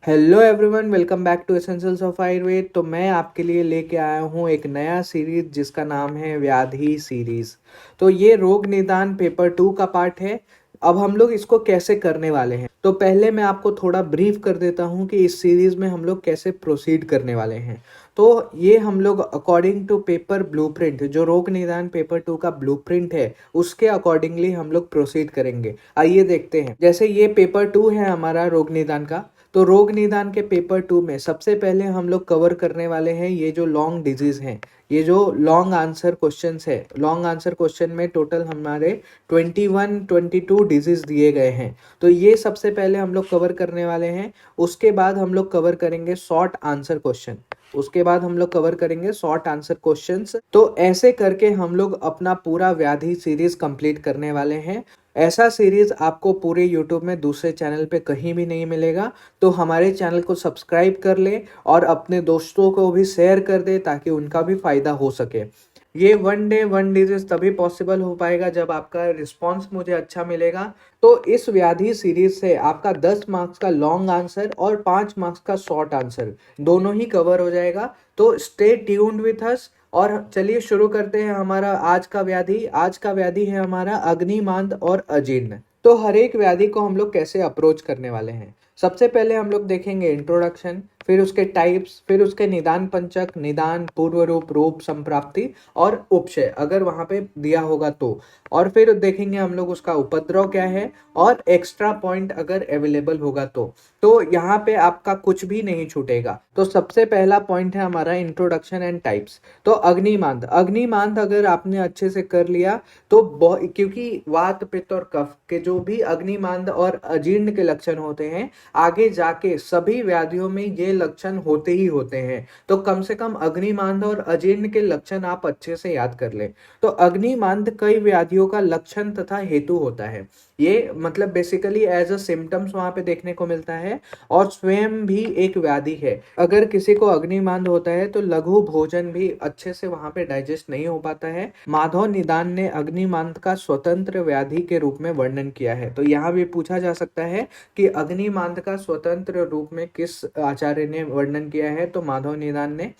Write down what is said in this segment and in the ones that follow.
Hello everyone, welcome back to essentials of Ayurveda. तो मैं आपके लिए लेके आया हूँ एक नया सीरीज जिसका नाम है व्याधि सीरीज। तो ये रोग निदान पेपर 2 का पार्ट है। अब हम लोग इसको कैसे करने वाले हैं, तो पहले मैं आपको थोड़ा ब्रीफ कर देता हूँ कि इस सीरीज में हम लोग कैसे प्रोसीड करने वाले हैं। तो ये हम लोग अकॉर्डिंग टू पेपर ब्लूप्रिंट, जो रोग निदान पेपर 2 का ब्लूप्रिंट है, उसके अकॉर्डिंगली हम लोग प्रोसीड करेंगे। आइए देखते हैं। जैसे ये पेपर 2 है हमारा रोग निदान का, तो रोग निदान के पेपर 2 में सबसे पहले हम लोग कवर करने वाले हैं ये जो लॉन्ग डिजीज हैं, ये जो लॉन्ग आंसर क्वेश्चंस है। लॉन्ग आंसर क्वेश्चन में टोटल हमारे 22 डिजीज दिए गए हैं, तो ये सबसे पहले हम लोग कवर करने वाले हैं। उसके बाद हम लोग कवर करेंगे शॉर्ट आंसर क्वेश्चन। उसके बाद हम लोग कवर करेंगे शॉर्ट आंसर क्वेश्चंस। तो ऐसे करके हम लोग अपना पूरा व्याधि सीरीज कंप्लीट करने वाले हैं। ऐसा सीरीज आपको पूरे यूट्यूब में दूसरे चैनल पे कहीं भी नहीं मिलेगा। तो हमारे चैनल को सब्सक्राइब कर ले और अपने दोस्तों को भी शेयर कर दे ताकि उनका भी फायदा हो सके। ये वन डे वन डिजीज तभी पॉसिबल हो पाएगा जब आपका रिस्पांस मुझे अच्छा मिलेगा। तो इस व्याधि सीरीज से आपका 10 मार्क्स का लॉन्ग आंसर और 5 मार्क्स का शॉर्ट आंसर दोनों ही कवर हो जाएगा। तो स्टे ट्यून्ड विथ अस। और चलिए शुरू करते हैं हमारा आज का व्याधि। आज का व्याधि है हमारा अग्निमांद और अजीर्ण। तो हर एक व्याधि को हम लोग कैसे अप्रोच करने वाले हैं, सबसे पहले हम लोग देखेंगे इंट्रोडक्शन, फिर उसके टाइप्स, फिर उसके निदान पंचक, निदान, पूर्व रूप, रूप संप्राप्ति और उपशय अगर वहां पे दिया होगा तो। और फिर देखेंगे हम लोग उसका उपद्रव क्या है और एक्स्ट्रा पॉइंट अगर अवेलेबल होगा तो यहाँ पे आपका कुछ भी नहीं छूटेगा। तो सबसे पहला पॉइंट है हमारा इंट्रोडक्शन एंड टाइप्स। तो अग्निमांद, अग्निमांद अगर आपने अच्छे से कर लिया तो क्योंकि वात पित्त और कफ के जो भी अग्निमांद और अजीर्ण के लक्षण होते हैं, आगे जाके सभी व्याधियों में ये लक्षण होते ही होते हैं। तो कम से कम अग्निमांद और अजीर्ण के लक्षण आप अच्छे से याद कर ले। तो अग्निमांद कई व्याधियों का लक्षण तथा हेतु होता है। ये मतलब बेसिकली एज अ सिम्टम्स वहां पे देखने को मिलता है और स्वयं भी एक व्याधि है। अगर किसी को अग्निमांद होता है तो लघु भोजन भी अच्छे से वहां पे डाइजेस्ट नहीं हो पाता है। माधव निदान ने अग्निमांद का स्वतंत्र व्याधि के रूप में वर्णन किया है। तो यहाँ भी पूछा जा सकता है कि अग्निमांद का स्वतंत्र रूप में किस आचार्य ने वर्णन किया है, तो माधव निदान ने।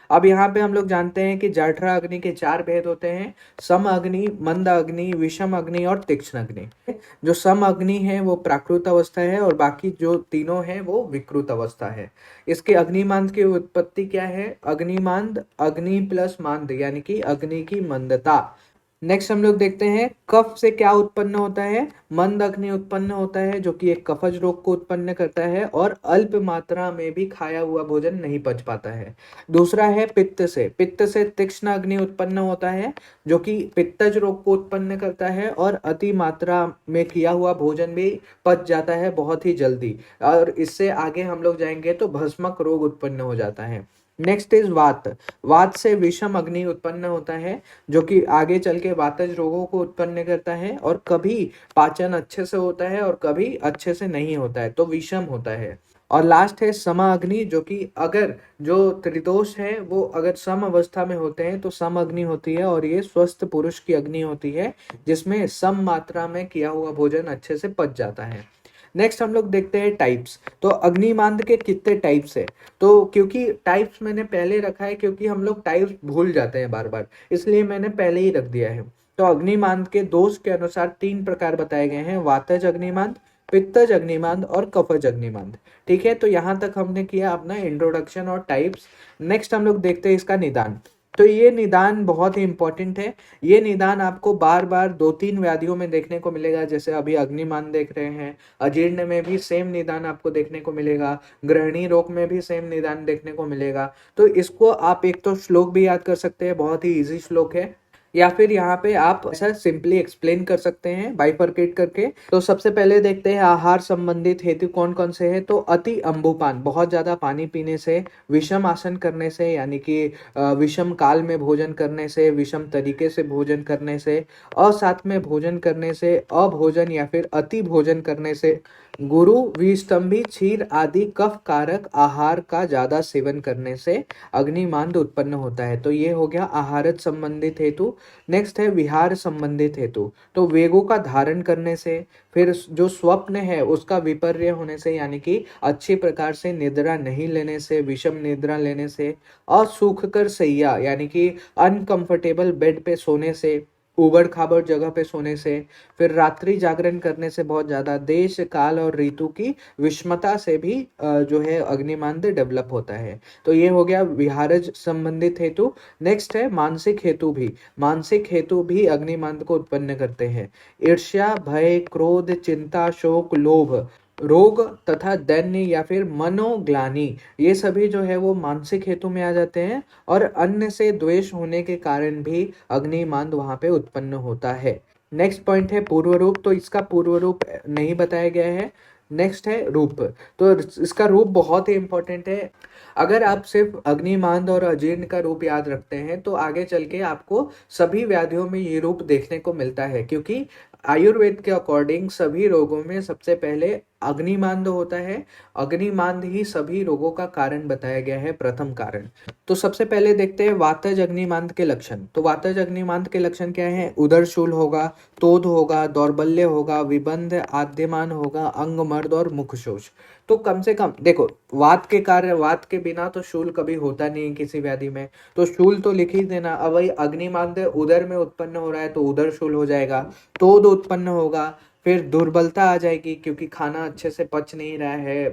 अब यहाँ पे हम लोग जानते हैं कि जठरा अग्नि के 4 भेद होते हैं: सम अग्नि, मंद अग्नि, विषम अग्नि और तीक्ष्ण अग्नि। जो सम अग्नि है वो प्राकृत अवस्था है और बाकी जो तीनों है वो विकृत अवस्था है। इसके अग्निमांद की उत्पत्ति क्या है? अग्निमांद अग्नि प्लस मांद यानी कि अग्नि की मंदता। नेक्स्ट हम लोग देखते हैं कफ से क्या उत्पन्न होता है। मंद अग्नि उत्पन्न होता है जो कि एक कफज रोग को उत्पन्न करता है और अल्प मात्रा में भी खाया हुआ भोजन नहीं पच पाता है। दूसरा है पित्त से, पित्त से तीक्ष्ण अग्नि उत्पन्न होता है जो कि पित्तज रोग को उत्पन्न करता है और अति मात्रा में किया हुआ भोजन भी पच जाता है बहुत ही जल्दी, और इससे आगे हम लोग जाएंगे तो भस्मक रोग उत्पन्न हो जाता है। नेक्स्ट इज वात, वात से विषम अग्नि उत्पन्न होता है जो कि आगे चल के वातज रोगों को उत्पन्न करता है और कभी पाचन अच्छे से होता है और कभी अच्छे से नहीं होता है, तो विषम होता है। और लास्ट है समा अग्नि, जो कि अगर जो त्रिदोष है वो अगर सम अवस्था में होते हैं तो सम अग्नि होती है और ये स्वस्थ पुरुष की अग्नि होती है जिसमें सम मात्रा में किया हुआ भोजन अच्छे से पच जाता है। नेक्स्ट हम लोग देखते हैं टाइप्स। तो अग्निमांद के कितने टाइप्स है, तो क्योंकि टाइप्स मैंने पहले रखा है क्योंकि हम लोग टाइप्स भूल जाते हैं बार बार, इसलिए मैंने पहले ही रख दिया है। तो अग्निमांद के दोष के अनुसार 3 प्रकार बताए गए हैं: वातज अग्निमांद, पित्तज अग्निमांद और कफज अग्निमांद। ठीक है, तो यहाँ तक हमने किया अपना इंट्रोडक्शन और टाइप्स। नेक्स्ट हम लोग देखते हैं इसका निदान। तो ये निदान बहुत ही इंपॉर्टेंट है। ये निदान आपको बार बार 2-3 व्याधियों में देखने को मिलेगा, जैसे अभी अग्निमान देख रहे हैं, अजीर्ण में भी सेम निदान आपको देखने को मिलेगा, ग्रहणी रोग में भी सेम निदान देखने को मिलेगा। तो इसको आप एक तो श्लोक भी याद कर सकते हैं, बहुत ही इजी श्लोक है, या फिर यहाँ पे आप ऐसा सिंपली एक्सप्लेन कर सकते हैं बाइफरकेट करके। तो सबसे पहले देखते हैं आहार संबंधित हेतु कौन कौन से हैं। तो अति अंबुपान, बहुत ज्यादा पानी पीने से, विषम आसन करने से यानी कि विषम काल में भोजन करने से, विषम तरीके से भोजन करने से, असाथ में भोजन करने से, अभोजन या फिर अति भोजन करने से, गुरु, विस्तंभी, क्षीर आदि कफ कारक आहार का ज्यादा सेवन करने से अग्निमांद उत्पन्न होता है। तो ये हो गया आहारत संबंधित हेतु। नेक्स्ट है विहार संबंधित हेतु, तो वेगों का धारण करने से, फिर जो स्वप्न है उसका विपर्य होने से, यानी कि अच्छी प्रकार से निद्रा नहीं लेने से, विषम निद्रा लेने से, असुखकर सैया यानी कि अनकंफर्टेबल बेड पे सोने से, उबड़ खाबड़ जगह पे सोने से, फिर रात्रि जागरण करने से, बहुत ज्यादा देश काल और ऋतु की विषमता से भी जो है अग्निमांद डेवलप होता है। तो ये हो गया विहारज संबंधित हेतु। नेक्स्ट है मानसिक हेतु भी, मानसिक हेतु भी अग्निमांद को उत्पन्न करते हैं। ईर्ष्या, भय, क्रोध, चिंता, शोक, लोभ, रोग तथा दैन्य या फिर मनोग्लानि, ये सभी जो है वो मानसिक हेतु में आ जाते हैं। और अन्य से द्वेष होने के कारण भी अग्निमांद वहां पे उत्पन्न होता है। नेक्स्ट पॉइंट है पूर्व रूप, तो इसका पूर्व रूप नहीं बताया गया है। नेक्स्ट है रूप, तो इसका रूप बहुत ही इंपॉर्टेंट है। अगर आप सिर्फ अग्निमांद और अजीर्ण का रूप याद रखते हैं तो आगे चल के आपको सभी व्याधियों में ये रूप देखने को मिलता है, क्योंकि आयुर्वेद के अकॉर्डिंग सभी रोगों में सबसे पहले अग्निमांद होता है। अग्निमांद ही सभी रोगों का कारण बताया गया है, प्रथम कारण। तो सबसे पहले देखते हैं वातज अग्निमांद के लक्षण। तो वातज अग्निमांद के लक्षण क्या है? उदरशूल होगा, तोध होगा, दौर्बल्य होगा, विबंध, आद्यमान होगा, अंगमर्द और मुखशोष। तो कम से कम देखो, वात के कार्य, वात के बिना तो शूल कभी होता नहीं है किसी व्याधि में, तो शूल तो लिख ही देना। अब वही अग्निमांद उदर में उत्पन्न हो रहा है तो उदर शूल हो जाएगा, तोद उत्पन्न होगा, फिर दुर्बलता आ जाएगी क्योंकि खाना अच्छे से पच नहीं रहा है,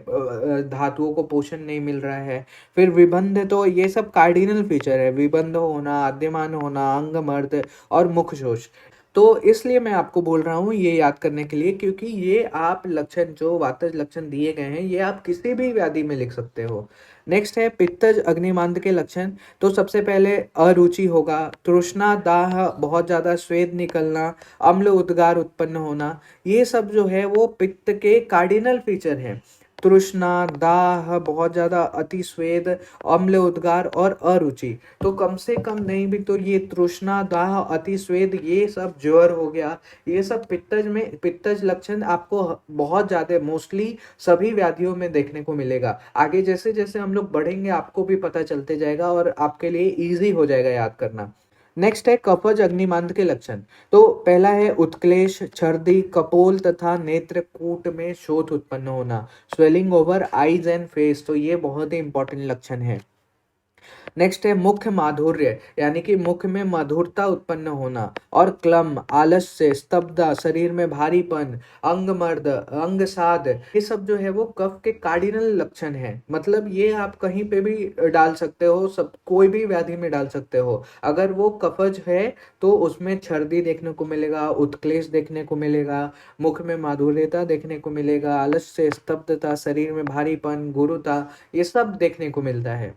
धातुओं को पोषण नहीं मिल रहा है। फिर विबंध, तो ये सब कार्डिनल फीचर है, विबंध होना, आद्यमान होना, अंगमर्द और मुखशोष। तो इसलिए मैं आपको बोल रहा हूँ ये याद करने के लिए, क्योंकि ये आप लक्षण जो वातज लक्षण दिए गए हैं ये आप किसी भी व्याधि में लिख सकते हो। नेक्स्ट है पित्तज अग्निमांद के लक्षण। तो सबसे पहले अरुचि होगा, तृष्णा, दाह, बहुत ज्यादा स्वेद निकलना, अम्ल उद्गार उत्पन्न होना, ये सब जो है वो पित्त के कार्डिनल फीचर हैं। तृष्णा, दाह, बहुत ज्यादा अति स्वेद, अम्ल उद्गार और अरुचि। तो कम से कम नहीं भी तो ये तृष्णा, दाह, अति स्वेद, ये सब ज्वर हो गया, ये सब पित्तज में, पित्तज लक्षण आपको बहुत ज्यादा मोस्टली सभी व्याधियों में देखने को मिलेगा। आगे जैसे जैसे हम लोग बढ़ेंगे आपको भी पता चलते जाएगा और आपके लिए इजी हो जाएगा याद करना। नेक्स्ट है कफज अग्निमांद के लक्षण। तो पहला है उत्क्लेश, छर्दी, कपोल तथा नेत्रकूट में शोथ उत्पन्न होना, swelling over eyes and face, तो ये बहुत ही इंपॉर्टेंट लक्षण है। नेक्स्ट है मुख्य माधुर्य, यानी कि मुख में मधुरता उत्पन्न होना, और क्लम, आलस्य, स्तब्धता, शरीर में भारीपन, अंगमर्द, अंगसाद, ये सब जो है वो कफ के कार्डिनल लक्षण है। मतलब ये आप कहीं पे भी डाल सकते हो, सब कोई भी व्याधि में डाल सकते हो। अगर वो कफज है तो उसमें छर्दी देखने को मिलेगा, उत्क्लेश देखने को मिलेगा, मुख में माधुर्यता देखने को मिलेगा, आलस्य, स्तब्धता, शरीर में भारीपन, गुरुता, ये सब देखने को मिलता है।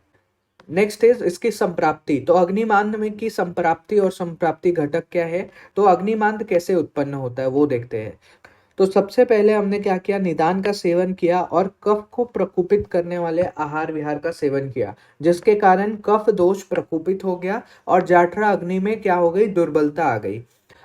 नेक्स्ट इज इसकी संप्राप्ति। तो अग्निमांद में की संप्राप्ति और संप्राप्ति घटक क्या है, तो अग्निमांद कैसे उत्पन्न होता है वो देखते हैं। तो सबसे पहले हमने क्या किया, निदान का सेवन किया और कफ को प्रकोपित करने वाले आहार विहार का सेवन किया, जिसके कारण कफ दोष प्रकोपित हो गया और जाठरा अग्नि में क्या हो गई, दुर्बलता आ गई।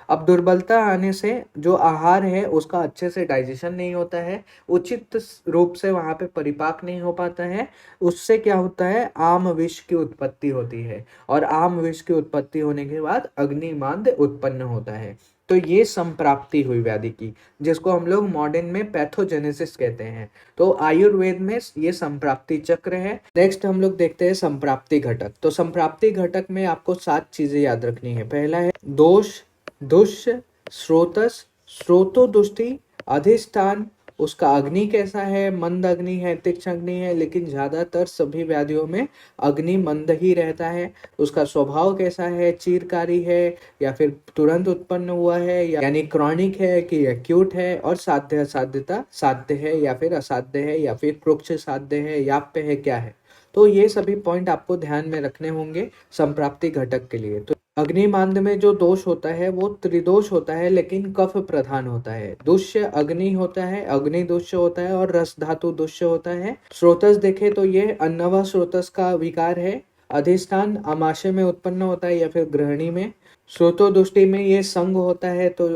अब दुर्बलता आने से जो आहार है उसका अच्छे से डाइजेशन नहीं होता है, उचित रूप से वहां पे परिपाक नहीं हो पाता है, उससे क्या होता है, आम विष की उत्पत्ति होती है, और आम विष की उत्पत्ति होने के बाद अग्निमांद उत्पन्न होता है। तो ये संप्राप्ति हुई व्याधि की, जिसको हम लोग मॉडर्न में पैथोजेनेसिस कहते हैं। तो आयुर्वेद में ये संप्राप्ति चक्र है। नेक्स्ट हम लोग देखते हैं संप्राप्ति घटक। तो संप्राप्ति घटक में आपको 7 चीजें याद रखनी है। पहला है दोष, दुष्य, स्रोतस, स्रोतोदुष्टि, अधिष्ठान, उसका अग्नि कैसा है, मंद अग्नि है, तीक्ष्ण अग्नि है, लेकिन ज्यादातर सभी व्याधियों में अग्नि मंद ही रहता है। उसका स्वभाव कैसा है, चीरकारी है या फिर तुरंत उत्पन्न हुआ है, यानी क्रॉनिक है कि एक्यूट है, और साध्य असाध्यता, साध्य है या फिर असाध्य है या फिर कृच्छ साध्य है, याप्य है, क्या है। तो ये सभी पॉइंट आपको ध्यान में रखने होंगे संप्राप्ति घटक के लिए। तो अग्निमांद में जो दोष होता है वो त्रिदोष होता है, लेकिन कफ प्रधान होता है। दुष्य अग्नि होता है, अग्नि दुष्य होता है, और रस धातु दुष्य होता है। स्रोतस देखे तो ये अन्नवा स्रोतस का विकार है। अधिष्ठान अमाशय में उत्पन्न होता है या फिर ग्रहणी में। स्रोतो दृष्टि में ये संग होता है, तो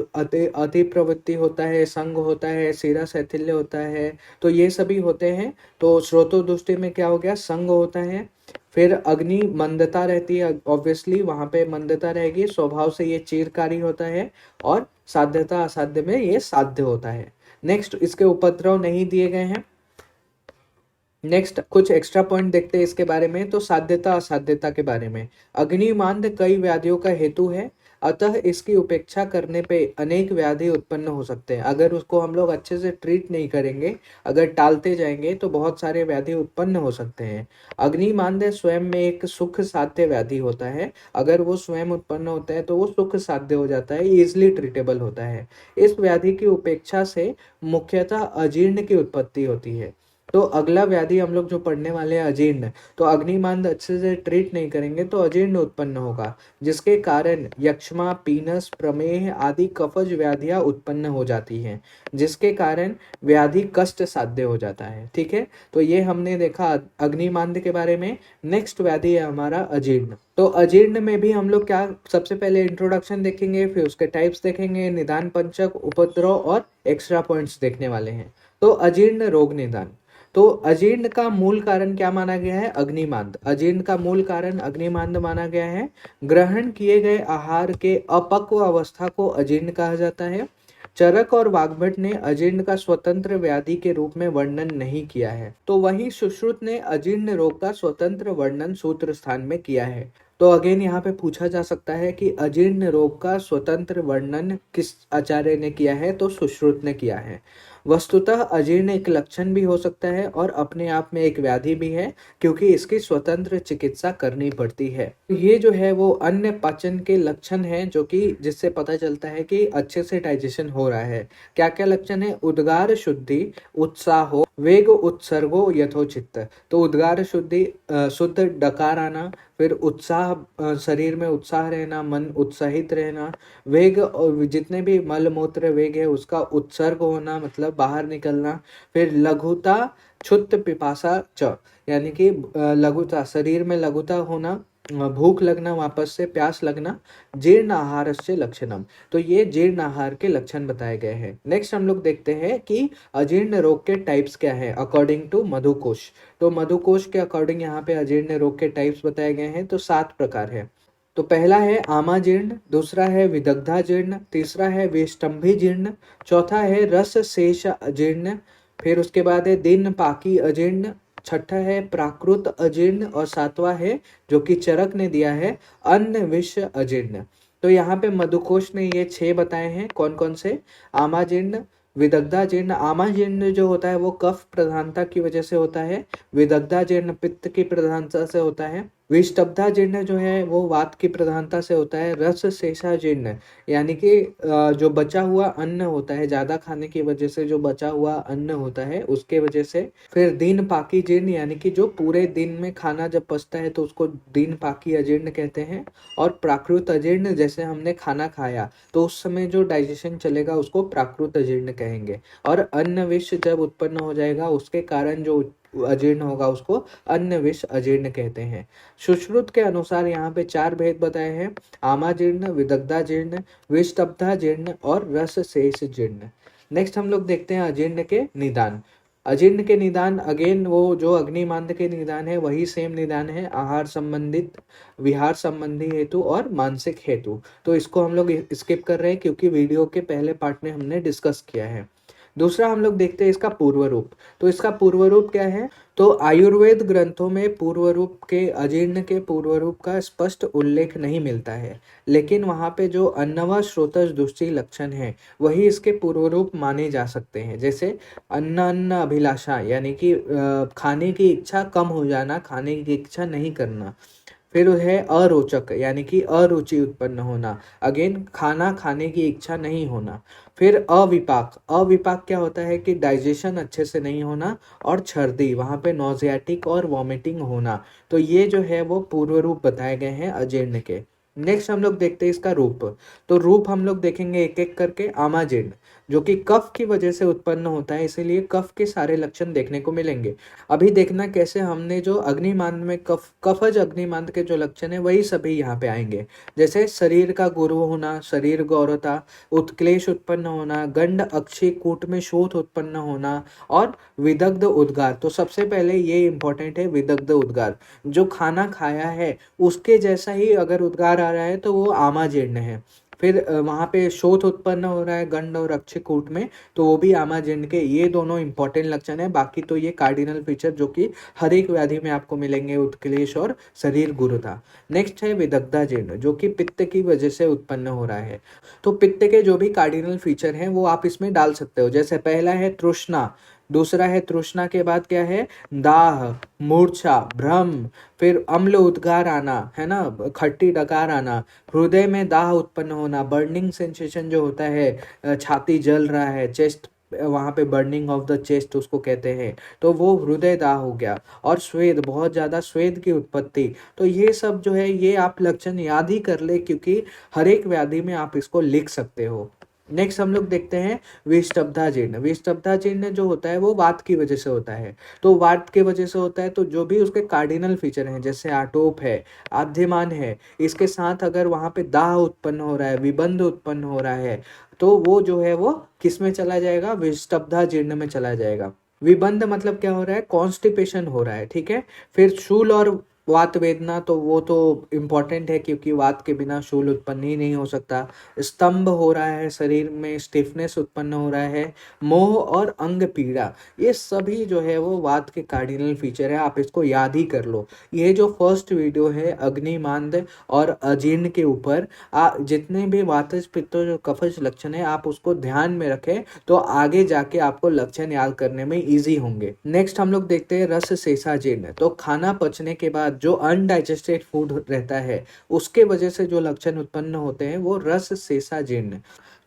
अति प्रवृत्ति होता है, संग होता है, सीरा शैथिल्य होता है, तो ये सभी होते हैं। तो स्रोतो दृष्टि में क्या हो गया, संग होता है। फिर अग्नि मंदता रहती है, ऑब्वियसली वहां पे मंदता रहेगी, स्वभाव से ये चीरकारी होता है, और साध्यता असाध्य में ये साध्य होता है। नेक्स्ट, इसके उपद्रव नहीं दिए गए हैं। नेक्स्ट कुछ एक्स्ट्रा पॉइंट देखते हैं इसके बारे में। तो साध्यता असाध्यता के बारे में, अग्निमांद कई व्याधियों का हेतु है, अतः इसकी उपेक्षा करने पे अनेक व्याधि उत्पन्न हो सकते हैं। अगर उसको हम लोग अच्छे से ट्रीट नहीं करेंगे, अगर टालते जाएंगे, तो बहुत सारे व्याधि उत्पन्न हो सकते हैं। अग्निमांद स्वयं में एक सुख साध्य व्याधि होता है, अगर वो स्वयं उत्पन्न होता है तो वो सुख साध्य हो जाता है, इजिली ट्रीटेबल होता है। इस व्याधि की उपेक्षा से मुख्यतः अजीर्ण की उत्पत्ति होती है। तो अगला व्याधि हम लोग जो पढ़ने वाले हैं अजीर्ण, तो अग्निमांद अच्छे से ट्रीट नहीं करेंगे तो अजीर्ण उत्पन्न होगा, जिसके कारण यक्ष्मा, पीनस, प्रमेह आदि कफज व्याधियां उत्पन्न हो जाती हैं, जिसके कारण व्याधि कष्ट साध्य हो जाता है। ठीक है, तो ये हमने देखा अग्निमांद के बारे में। नेक्स्ट व्याधि है हमारा अजीर्ण। तो अजीर्ण में भी हम लोग क्या, सबसे पहले इंट्रोडक्शन देखेंगे, फिर उसके टाइप्स देखेंगे, निदान पंचक, उपद्रव और एक्स्ट्रा पॉइंट्स देखने वाले हैं। तो अजीर्ण रोग निदान। तो अजीर्ण का मूल कारण क्या माना गया है? अग्निमांद। अजीर्ण का मूल कारण अग्निमांद माना गया है। ग्रहण किए गए आहार के अपक्व अवस्था को अजीर्ण कहा जाता है। चरक और वाग्भट ने अजीर्ण का स्वतंत्र व्याधि के रूप में वर्णन नहीं किया है, तो वहीं सुश्रुत ने अजीर्ण रोग का स्वतंत्र वर्णन सूत्र स्थान में किया है। तो अगेन यहाँ पे पूछा जा सकता है कि अजीर्ण रोग का स्वतंत्र वर्णन किस आचार्य ने किया है? तो सुश्रुत ने किया है। वस्तुतः अजीर्ण एक लक्षण भी हो सकता है और अपने आप में एक व्याधि भी है, क्योंकि इसकी स्वतंत्र चिकित्सा करनी पड़ती है। ये जो है वो अन्य पाचन के लक्षण है, जो कि जिससे पता चलता है कि अच्छे से डाइजेशन हो रहा है। क्या क्या लक्षण है? उद्गार शुद्धि, उत्साहो, वेग उत्सर्गो यथोचित्त। तो उद्गार शुद्धि, शुद्ध डकार आना, फिर उत्साह, शरीर में उत्साह रहना, मन उत्साहित रहना, वेग और जितने भी मल मूत्र वेग है उसका उत्सर्ग होना, मतलब बाहर निकलना, फिर लघुता, क्षुत्त पिपासा च, यानी कि लघुता, शरीर में लघुता होना, भूख लगना, वापस से प्यास लगना, जीर्ण आहार से लक्षणम। तो ये जीर्ण आहार के लक्षण बताए गए हैं। नेक्स्ट हम लोग देखते हैं कि अजीर्ण रोग के टाइप्स क्या है अकॉर्डिंग टू मधुकोश। तो मधुकोश के अकॉर्डिंग यहाँ पे अजीर्ण रोग के टाइप्स बताए गए हैं। तो 7 प्रकार है। तो पहला है आमाजीर्ण, दूसरा है विदग्धाजीर्ण, तीसरा है विष्टंभी जीर्ण, चौथा है रस शेष अजीर्ण, फिर उसके बाद है दिन पाकी अजीर्ण, छठा है प्राकृत अजीर्ण, और सातवां है जो कि चरक ने दिया है अन्न विष अजीर्ण। तो यहाँ पे मधुकोश ने ये 6 बताए हैं। कौन कौन से? आमाजीर्ण, विदग्धाजीर्ण। आमाजीर्ण जो होता है वो कफ प्रधानता की वजह से होता है। विदग्धाजीर्ण पित्त की प्रधानता से होता है। विषटब्धाजीर्ण जो है वो वात की प्रधानता से होता है। रस शेषाजीर्ण यानी कि जो बचा हुआ अन्न होता है, ज्यादा खाने की वजह से जो बचा हुआ अन्न होता है उसके वजह से। फिर दीन पाकी जीर्ण यानी कि जो पूरे दिन में खाना जब पचता है तो उसको दीन पाकी अजीर्ण कहते हैं। और प्राकृत अजीर्ण, जैसे हमने खाना खाया तो उस समय जो डाइजेशन चलेगा उसको प्राकृत अजीर्ण कहेंगे। और अन्न विष जब उत्पन्न हो जाएगा उसके कारण जो अजीर्ण होगा उसको अन्न विष अजीर्ण कहते हैं। सुश्रुत के अनुसार यहाँ पे 4 भेद बताए हैं: आमाजीर्ण, विदग्धाजीर्ण, विषटब्धाजीर्ण और रस शेष जीर्ण। नेक्स्ट हम लोग देखते हैं अजीर्ण के निदान। अजीर्ण के निदान अगेन वो जो अग्निमांद के निदान है वही सेम निदान है, आहार संबंधित, विहार संबंधी हेतु और मानसिक हेतु। तो इसको हम लोग स्किप कर रहे हैं क्योंकि वीडियो के पहले पार्ट में हमने डिस्कस किया है। दूसरा हम लोग देखते हैं इसका पूर्व रूप। तो इसका पूर्व रूप क्या है? तो आयुर्वेद ग्रंथों में पूर्व रूप के, अजीर्ण के पूर्व रूप का स्पष्ट उल्लेख नहीं मिलता है, लेकिन वहाँ पे जो अन्नवा श्रोतज दुष्टि लक्षण है वही इसके पूर्व रूप माने जा सकते हैं। जैसे अन्न अभिलाषा यानी कि खाने की इच्छा कम हो जाना, खाने की इच्छा नहीं करना। फिर है अरोचक यानी कि अरुचि उत्पन्न होना, अगेन खाना खाने की इच्छा नहीं होना। फिर अविपाक, अविपाक क्या होता है कि डाइजेशन अच्छे से नहीं होना, और छर्दी, वहां पे नोजियाटिक और वॉमिटिंग होना। तो ये जो है वो पूर्व रूप बताए गए हैं अजीर्ण के। नेक्स्ट हम लोग देखते हैं इसका रूप। तो रूप हम लोग देखेंगे एक एक करके। आमाजीर्ण, जो कि कफ की वजह से उत्पन्न होता है, इसीलिए कफ के सारे लक्षण देखने को मिलेंगे। अभी देखना कैसे हमने जो अग्निमांद में कफज अग्निमांद के जो लक्षण है वही सभी यहाँ पे आएंगे। जैसे शरीर का गुरु होना, शरीर गौरता, उत्क्लेश उत्पन्न होना, गंड अक्षी कूट में शोथ उत्पन्न होना और विदग्ध उद्गार। तो सबसे पहले ये इंपॉर्टेंट है, विदग्ध उद्गार। जो खाना खाया है उसके जैसा ही अगर उद्गार आ रहा है तो वो आमाजीर्ण है। फिर वहाँ पे शोथ उत्पन्न हो रहा है गंड और अक्षयकूट में, तो वो भी आमाजीर्ण के। ये दोनों इंपॉर्टेंट लक्षण है। बाकी तो ये कार्डिनल फीचर जो कि हर एक व्याधि में आपको मिलेंगे, उत्क्लेश और शरीर गुरुता। नेक्स्ट है विदग्धाजीर्ण, जो कि पित्त की वजह से उत्पन्न हो रहा है। तो पित्त के जो भी कार्डिनल फीचर हैं वो आप इसमें डाल सकते हो। जैसे पहला है तृष्णा, दूसरा है तृष्णा के बाद क्या है, दाह, मूर्छा, भ्रम, फिर अम्ल उद्गार आना, है ना, खट्टी डकार आना, हृदय में दाह उत्पन्न होना, बर्निंग सेंसेशन जो होता है, छाती जल रहा है, चेस्ट, वहाँ पे बर्निंग ऑफ द चेस्ट उसको कहते हैं, तो वो हृदय दाह हो गया। और स्वेद, बहुत ज़्यादा स्वेद की उत्पत्ति। तो ये सब जो है ये आप लक्षण याद ही कर ले, क्योंकि हर एक व्याधि में आप इसको लिख सकते हो। नेक्स्ट हम लोग देखते हैं विषटब्धाजीर्ण। विषटब्धाजीर्ण जो होता है वो वात की वजह से होता है। तो वात की वजह से होता है तो जो भी उसके कार्डिनल फीचर हैं, जैसे आटोप है, आद्यमान है, इसके साथ अगर वहाँ पे दाह उत्पन्न हो रहा है, विबंध उत्पन्न हो रहा है, तो वो जो है वो किस में चला जाएगा, विषटब्धाजीर्ण में चला जाएगा। विबंध मतलब क्या हो रहा है, कॉन्स्टिपेशन हो रहा है, ठीक है। फिर शूल और वात वेदना, तो वो तो इम्पॉर्टेंट है, क्योंकि वात के बिना शूल उत्पन्न ही नहीं हो सकता। स्तंभ हो रहा है, शरीर में स्टिफनेस उत्पन्न हो रहा है, मोह और अंग पीड़ा, ये सभी जो है वो वात के कार्डिनल फीचर है। आप इसको याद ही कर लो। ये जो फर्स्ट वीडियो है अग्निमांद और अजीर्ण के ऊपर, जितने भी वातज पित्तज और कफज लक्षण है आप उसको ध्यान में रखें, तो आगे जाके आपको लक्षण याद करने में ईजी होंगे। नेक्स्ट हम लोग देखते हैं रस शेषाजीर्ण। तो खाना पचने के बाद जो अनडाइजेस्टेड फूड रहता है उसके वजह से जो लक्षण उत्पन्न होते हैं वो रस शेषाजीर्ण।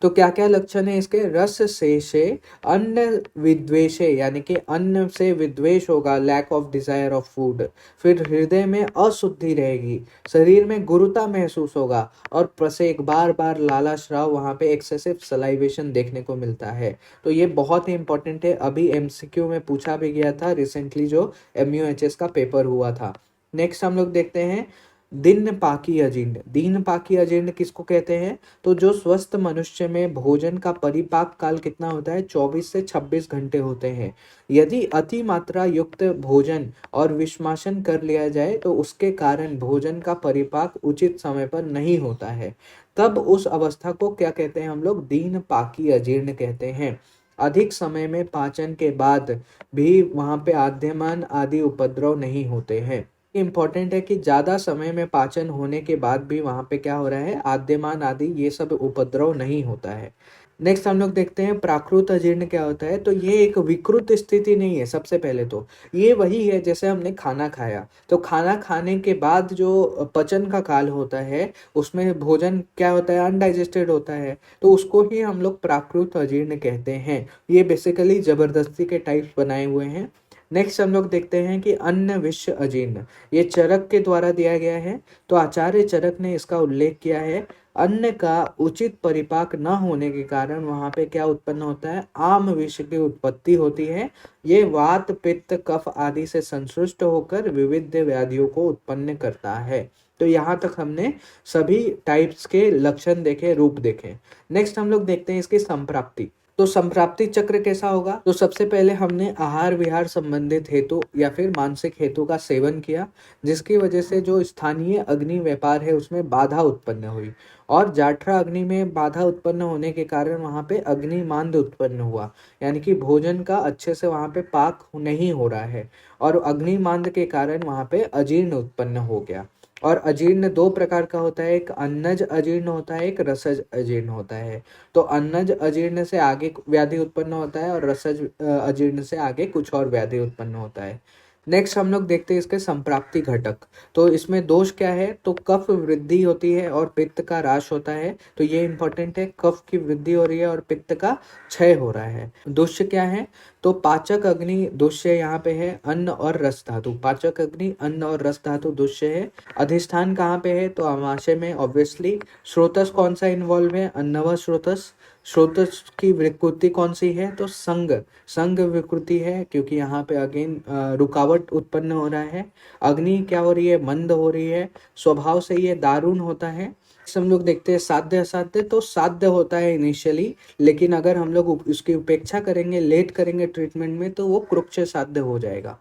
तो क्या क्या लक्षण है इसके, रस शेषे, अन्न विद्वेषे, यानी कि अन्न से विद्वेष होगा, lack of desire of food. फिर हृदय में अशुद्धि रहेगी, शरीर में गुरुता महसूस होगा, और प्रसेक, बार बार लाला श्राव, वहाँ पे एक्सेसिव सलाइवेशन देखने को मिलता है। तो ये बहुत ही इंपॉर्टेंट है, अभी एमसीक्यू में पूछा भी गया था रिसेंटली, जो MUHS का पेपर हुआ था। नेक्स्ट हम लोग देखते हैं दिन पाकी अजीर्ण। दीन पाकी अजीर्ण किसको कहते हैं, तो जो स्वस्थ मनुष्य में भोजन का परिपाक काल कितना होता है, 24 से 26 घंटे होते हैं। यदि अति मात्रा युक्त भोजन और विषमाशन कर लिया जाए तो उसके कारण भोजन का परिपाक उचित समय पर नहीं होता है। तब उस अवस्था को क्या कहते हैं हम लोग, दीन पाकी अजीर्ण कहते हैं। अधिक समय में पाचन के बाद भी वहां पे आद्यमान आदि उपद्रव नहीं होते हैं। इम्पॉर्टेंट है कि ज़्यादा समय में पाचन होने के बाद भी वहाँ पे क्या हो रहा है, आद्यमान आदि ये सब उपद्रव नहीं होता है। नेक्स्ट हम लोग देखते हैं प्राकृत अजीर्ण क्या होता है। तो ये एक विकृत स्थिति नहीं है। सबसे पहले तो ये वही है, जैसे हमने खाना खाया तो खाना खाने के बाद जो पचन का काल होता है उसमें भोजन क्या होता है, अनडाइजेस्टेड होता है, तो उसको ही हम लोग प्राकृत अजीर्ण कहते हैं। ये बेसिकली जबरदस्ती के टाइप्स बनाए हुए हैं। नेक्स्ट हम लोग देखते हैं कि अन्न विष अजीर्ण, ये चरक के द्वारा दिया गया है। तो आचार्य चरक ने इसका उल्लेख किया है। अन्न का उचित परिपाक न होने के कारण वहां पे क्या उत्पन्न होता है, आम विष की उत्पत्ति होती है। ये वात पित्त कफ आदि से संश्लिष्ट होकर विविध व्याधियों को उत्पन्न करता है। तो यहाँ तक हमने सभी टाइप्स के लक्षण देखे, रूप देखे। नेक्स्ट हम लोग देखते हैं इसकी संप्राप्ति। तो संप्राप्ति चक्र कैसा होगा, तो सबसे पहले हमने आहार विहार संबंधित हेतु या फिर मानसिक हेतु का सेवन किया, जिसकी वजह से जो स्थानीय अग्नि व्यापार है उसमें बाधा उत्पन्न हुई, और जाठरा अग्नि में बाधा उत्पन्न होने के कारण वहां पे अग्निमांद उत्पन्न हुआ, यानी कि भोजन का अच्छे से वहां पे पाक नहीं हो रहा है, और अग्निमांद के कारण वहां पे अजीर्ण उत्पन्न हो गया। और अजीर्ण दो प्रकार का होता है, एक अन्नज अजीर्ण होता है, एक रसज अजीर्ण होता है। तो अन्नज अजीर्ण से आगे व्याधि उत्पन्न होता है और रसज अजीर्ण से आगे कुछ और व्याधि उत्पन्न होता है। नेक्स्ट हम लोग देखते हैं इसके संप्राप्ति घटक। तो इसमें दोष क्या है, तो कफ वृद्धि होती है और पित्त का ह्रास होता है। तो ये इंपॉर्टेंट है, कफ की वृद्धि हो रही है और पित्त का क्षय हो रहा है। दुष्य क्या है, तो पाचक अग्नि दुष्य यहाँ पे है, अन्न और रस धातु। पाचक अग्नि, अन्न और रस धातु दुष्य है। अधिष्ठान कहाँ पे है, तो अमाशय में ऑब्वियसली। स्रोतस कौन सा इन्वॉल्व है, अन्नव स्रोतस। स्रोतस की विकृति कौन सी है? तो संग, संग विकृति है, क्योंकि यहाँ पे अगेन रुकावट उत्पन्न हो रहा है। अग्नि क्या हो रही है? मंद हो रही है। स्वभाव से ये दारुण होता है। हम लोग देखते हैं साध्य असाध्य। तो साध्य होता है इनिशियली, लेकिन अगर हम लोग उसकी उपेक्षा करेंगे, लेट करेंगे ट्रीटमेंट में, तो वो कृच्छ साध्य हो जाएगा।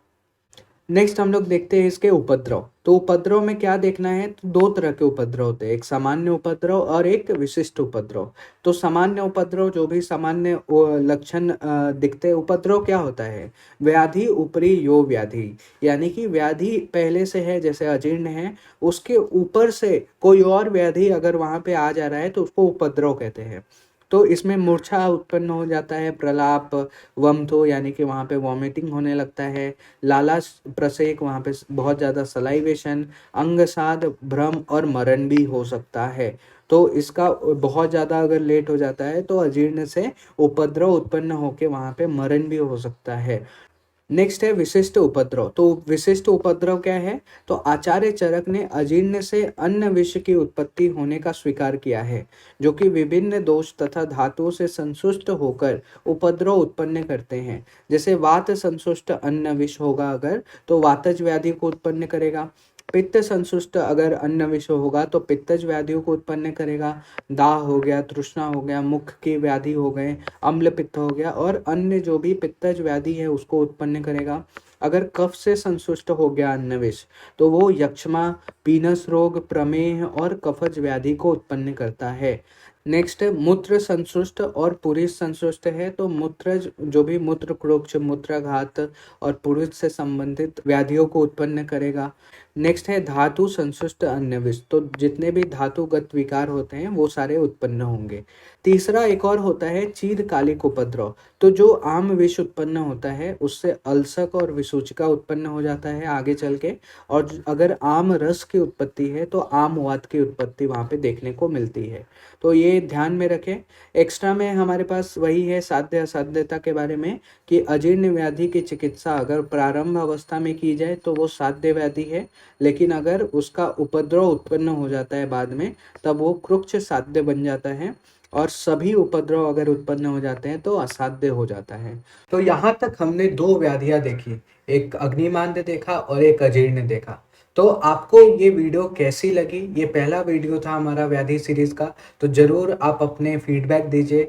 नेक्स्ट हम लोग देखते हैं इसके उपद्रव। तो उपद्रव में क्या देखना है? तो दो तरह के उपद्रव होते हैं, एक सामान्य उपद्रव और एक विशिष्ट उपद्रव। तो सामान्य उपद्रव, जो भी सामान्य लक्षण दिखते हैं। उपद्रव क्या होता है? व्याधि ऊपरी यो व्याधि, यानी कि व्याधि पहले से है, जैसे अजीर्ण है, उसके ऊपर से कोई और व्याधि अगर वहां पे आ जा रहा है तो उसको उपद्रव कहते हैं। तो इसमें मूर्छा उत्पन्न हो जाता है, प्रलाप, वमथो यानी कि वहाँ पे वॉमिटिंग होने लगता है, लालाश प्रसेक, वहाँ पे बहुत ज़्यादा सलाइवेशन, अंगसाद, भ्रम और मरण भी हो सकता है। तो इसका बहुत ज़्यादा अगर लेट हो जाता है तो अजीर्ण से उपद्रव उत्पन्न होकर वहाँ पे मरण भी हो सकता है। नेक्स्ट है विशिष्ट उपद्रव। तो विशिष्ट उपद्रव क्या है? तो आचार्य चरक ने अजीर्ण से अन्न विष की उत्पत्ति होने का स्वीकार किया है, जो कि विभिन्न दोष तथा धातुओं से संसुष्ट होकर उपद्रव उत्पन्न करते हैं। जैसे वात संसुष्ट अन्न विष होगा अगर, तो वातज व्याधि को उत्पन्न करेगा। पित्त संसुष्ट अगर अन्न विष होगा तो पित्तज व्याधियों को उत्पन्न करेगा। दाह हो गया, तृष्णा हो गया, मुख की व्याधि हो गए, अम्ल पित्त हो गया, और अन्य जो भी पित्तज व्याधि है उसको उत्पन्न करेगा। अगर कफ से संसुष्ट हो गया अन्न विष, तो वो यक्ष्मा, पीनस रोग, प्रमेह और कफज व्याधि को उत्पन्न करता है। नेक्स्ट है मूत्र संसुष्ट और पुरुष संसुष्ट है। तो मूत्र, जो भी मूत्र कुक्ष, मूत्राघात और पुरुष से संबंधित व्याधियों को उत्पन्न करेगा। नेक्स्ट है धातु संसुष्ट अन्न विष। तो जितने भी धातुगत विकार होते हैं वो सारे उत्पन्न होंगे। तीसरा एक और होता है चीरकालिक उपद्रव। तो जो आम विष उत्पन्न होता है उससे अल्सक और विसूचिका उत्पन्न हो जाता है आगे चल के। और अगर आम रस की उत्पत्ति है तो आम वात की उत्पत्ति वहाँ पे देखने को मिलती है। तो ये ध्यान में रखें। एक्स्ट्रा में हमारे पास वही है साध्य असाध्यता के बारे में, कि अजीर्ण व्याधि की चिकित्सा अगर प्रारंभ अवस्था में की जाए तो वो साध्य व्याधि है, लेकिन अगर उसका उपद्रव उत्पन्न हो जाता है बाद में, तब वो कृच्छ साध्य बन जाता है। और सभी उपद्रव अगर उत्पन्न हो जाते हैं तो असाध्य हो जाता है। तो यहाँ तक हमने दो व्याधियां देखी, एक अग्निमांद्य देखा और एक अजीर्ण देखा। तो आपको ये वीडियो कैसी लगी? ये पहला वीडियो था हमारा व्याधि सीरीज का। तो जरूर आप अपने फीडबैक दीजिए,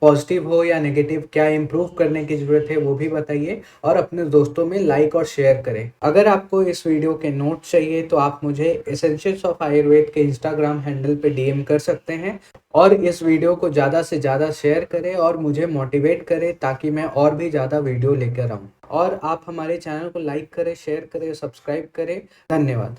पॉजिटिव हो या नेगेटिव, क्या इम्प्रूव करने की जरूरत है वो भी बताइए, और अपने दोस्तों में लाइक और शेयर करें। अगर आपको इस वीडियो के नोट चाहिए तो आप मुझे एसेंशियल्स ऑफ आयुर्वेद के इंस्टाग्राम हैंडल पे डीएम कर सकते हैं। और इस वीडियो को ज़्यादा से ज़्यादा शेयर करें और मुझे मोटिवेट करें, ताकि मैं और भी ज़्यादा वीडियो लेकर आऊँ। और आप हमारे चैनल को लाइक करें, शेयर करें, सब्सक्राइब करें। धन्यवाद।